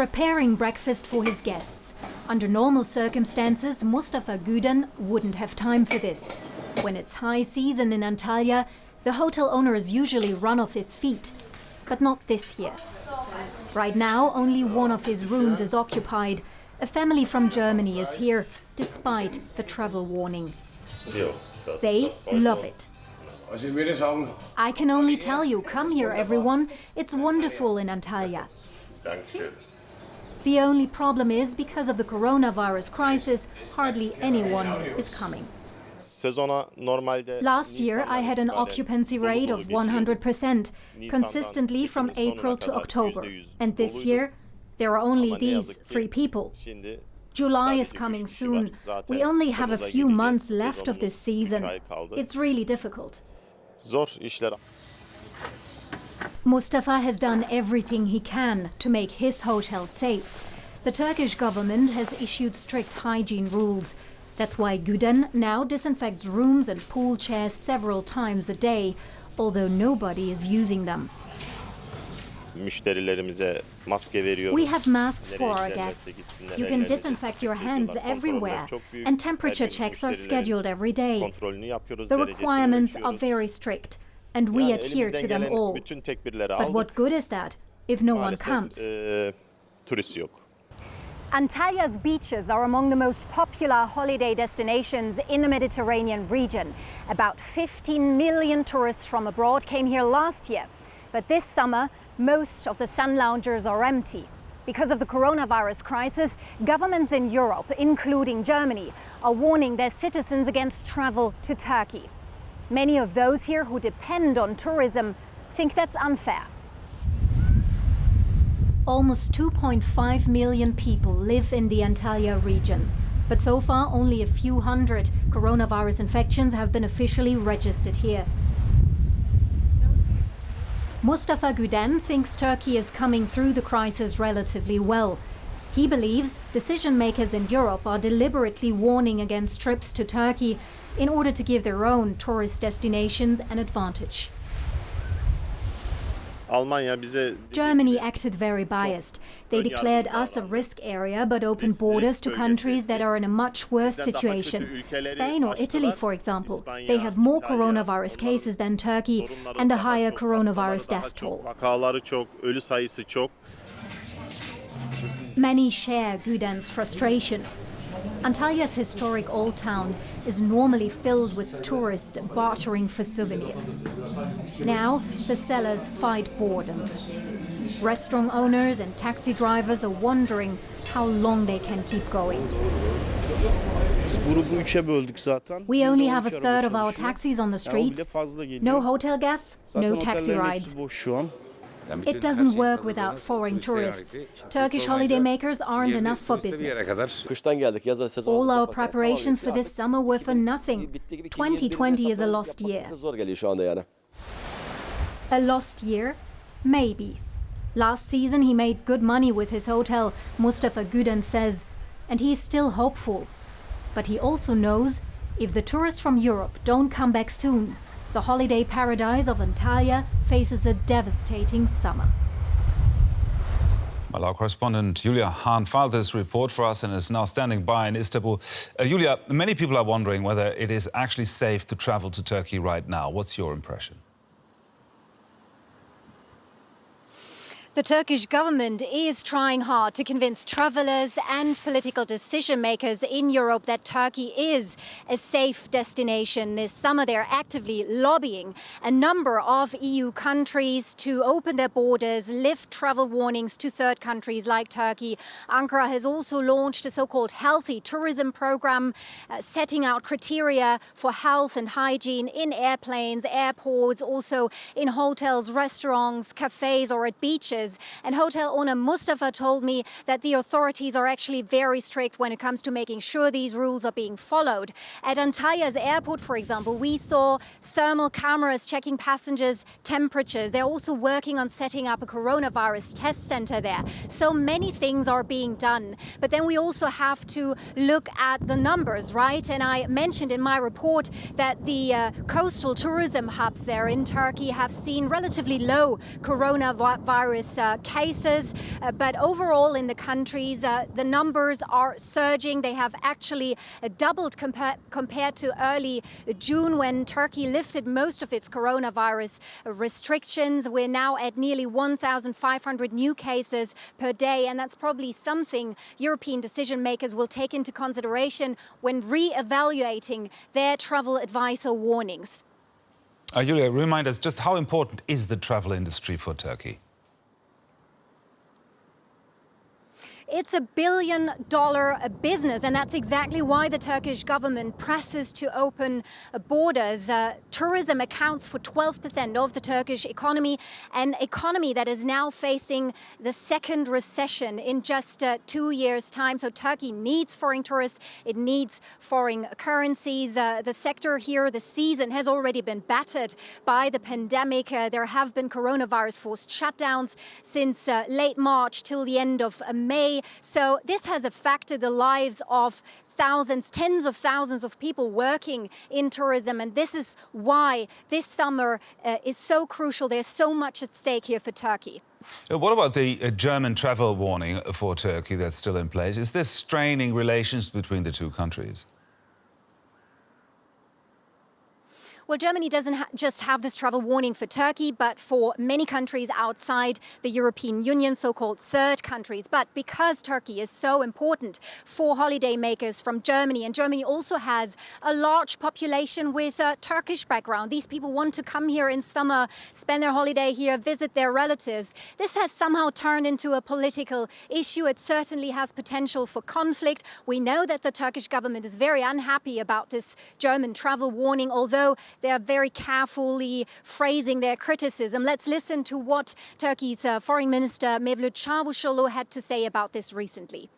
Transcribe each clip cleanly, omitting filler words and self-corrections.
preparing breakfast for his guests. Under normal circumstances, Mustafa Güden wouldn't have time for this. When it's high season in Antalya, the hotel owners usually run off his feet. But not this year. Right now, only one of his rooms is occupied. A family from Germany is here, despite the travel warning. They love it. I can only tell you, come here everyone, it's wonderful in Antalya. The only problem is, because of the coronavirus crisis, hardly anyone is coming. Last year I had an occupancy rate of 100%, consistently from April to October. And this year, there are only these 3 people. July is coming soon. We only have a few months left of this season. It's really difficult. Mustafa has done everything he can to make his hotel safe. The Turkish government has issued strict hygiene rules. That's why Güden now disinfects rooms and pool chairs several times a day, although nobody is using them. We have masks for our guests. You can disinfect your hands everywhere, and temperature checks are scheduled every day. The requirements are very strict, and we adhere to them all. But what good is that if no one comes? Antalya's beaches are among the most popular holiday destinations in the Mediterranean region. About 15 million tourists from abroad came here last year. But this summer, most of the sun loungers are empty. Because of the coronavirus crisis, governments in Europe, including Germany, are warning their citizens against travel to Turkey. Many of those here who depend on tourism think that's unfair. Almost 2.5 million people live in the Antalya region. But so far, only a few hundred coronavirus infections have been officially registered here. Mustafa Güden thinks Turkey is coming through the crisis relatively well. He believes decision makers in Europe are deliberately warning against trips to Turkey in order to give their own tourist destinations an advantage. Germany acted very biased. They declared us a risk area but opened borders to countries that are in a much worse situation. Spain or Italy, for example. They have more coronavirus cases than Turkey and a higher coronavirus death toll. Many share Güden's frustration. Antalya's historic old town is normally filled with tourists bartering for souvenirs. Now, the sellers fight boredom. Restaurant owners and taxi drivers are wondering how long they can keep going. We only have a third of our taxis on the streets. No hotel guests, no taxi rides. It doesn't work without foreign tourists. Turkish holidaymakers aren't enough for business. All our preparations for this summer were for nothing. 2020 is a lost year. A lost year? Maybe. Last season he made good money with his hotel, Mustafa Güden says, and he's still hopeful. But he also knows if the tourists from Europe don't come back soon, the holiday paradise of Antalya faces a devastating summer. Well, our correspondent Julia Hahn filed this report for us and is now standing by in Istanbul. Julia, many people are wondering whether it is actually safe to travel to Turkey right now. What's your impression? The Turkish government is trying hard to convince travelers and political decision makers in Europe that Turkey is a safe destination. This summer, they're actively lobbying a number of EU countries to open their borders, lift travel warnings to third countries like Turkey. Ankara has also launched a so-called healthy tourism program, setting out criteria for health and hygiene in airplanes, airports, also in hotels, restaurants, cafes or at beaches. And hotel owner Mustafa told me that the authorities are actually very strict when it comes to making sure these rules are being followed. At Antalya's airport, for example, we saw thermal cameras checking passengers' temperatures. They're also working on setting up a coronavirus test center there. So many things are being done. But then we also have to look at the numbers, right? And I mentioned in my report that the coastal tourism hubs there in Turkey have seen relatively low coronavirus coronavirus cases, but overall in the countries, the numbers are surging. They have actually doubled compared to early June, when Turkey lifted most of its coronavirus restrictions. We're now at nearly 1,500 new cases per day, and that's probably something European decision makers will take into consideration when re-evaluating their travel advice or warnings. Julia, remind us, just how important is the travel industry for Turkey? It's $1 billion business, and that's exactly why the Turkish government presses to open borders. Tourism accounts for 12% of the Turkish economy, an economy that is now facing the second recession in just 2 years' time. So Turkey needs foreign tourists, it needs foreign currencies. The sector here, the season, has already been battered by the pandemic. There have been coronavirus-forced shutdowns since late March till the end of May. So this has affected the lives of thousands, tens of thousands of people working in tourism. And this is why this summer is so crucial. There's so much at stake here for Turkey. What about the German travel warning for Turkey that's still in place? Is this straining relations between the two countries? Well, Germany doesn't just have this travel warning for Turkey, but for many countries outside the European Union, so-called third countries. But because Turkey is so important for holidaymakers from Germany, and Germany also has a large population with a Turkish background, these people want to come here in summer, spend their holiday here, visit their relatives. This has somehow turned into a political issue. It certainly has potential for conflict. We know that the Turkish government is very unhappy about this German travel warning, although they are very carefully phrasing their criticism. Let's listen to what Turkey's Foreign Minister Mevlut Çavuşoğlu had to say about this recently.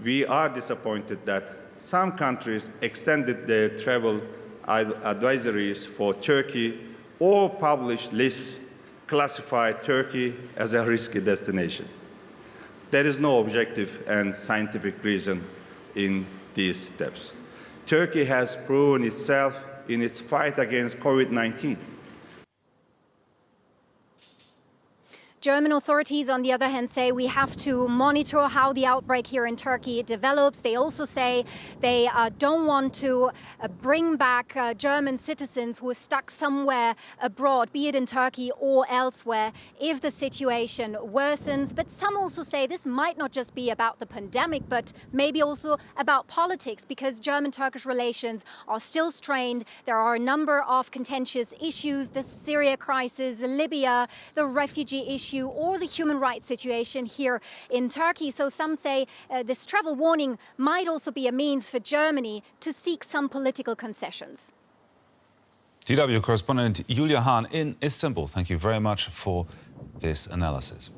We are disappointed that some countries extended their travel advisories for Turkey or published lists classify Turkey as a risky destination. There is no objective and scientific reason in these steps. Turkey has proven itself in its fight against COVID-19. German authorities, on the other hand, say we have to monitor how the outbreak here in Turkey develops. They also say they don't want to bring back German citizens who are stuck somewhere abroad, be it in Turkey or elsewhere, if the situation worsens. But some also say this might not just be about the pandemic, but maybe also about politics, because German-Turkish relations are still strained. There are a number of contentious issues: the Syria crisis, Libya, the refugee issue, or the human rights situation here in Turkey. So some say this travel warning might also be a means for Germany to seek some political concessions. DW correspondent Julia Hahn in Istanbul. Thank you very much for this analysis.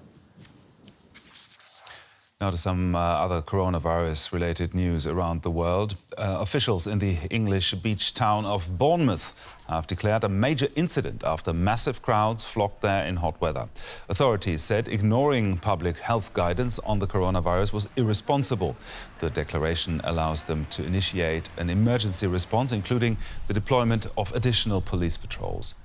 Now to some other coronavirus-related news around the world. Officials in the English beach town of Bournemouth have declared a major incident after massive crowds flocked there in hot weather. Authorities said ignoring public health guidance on the coronavirus was irresponsible. The declaration allows them to initiate an emergency response, including the deployment of additional police patrols.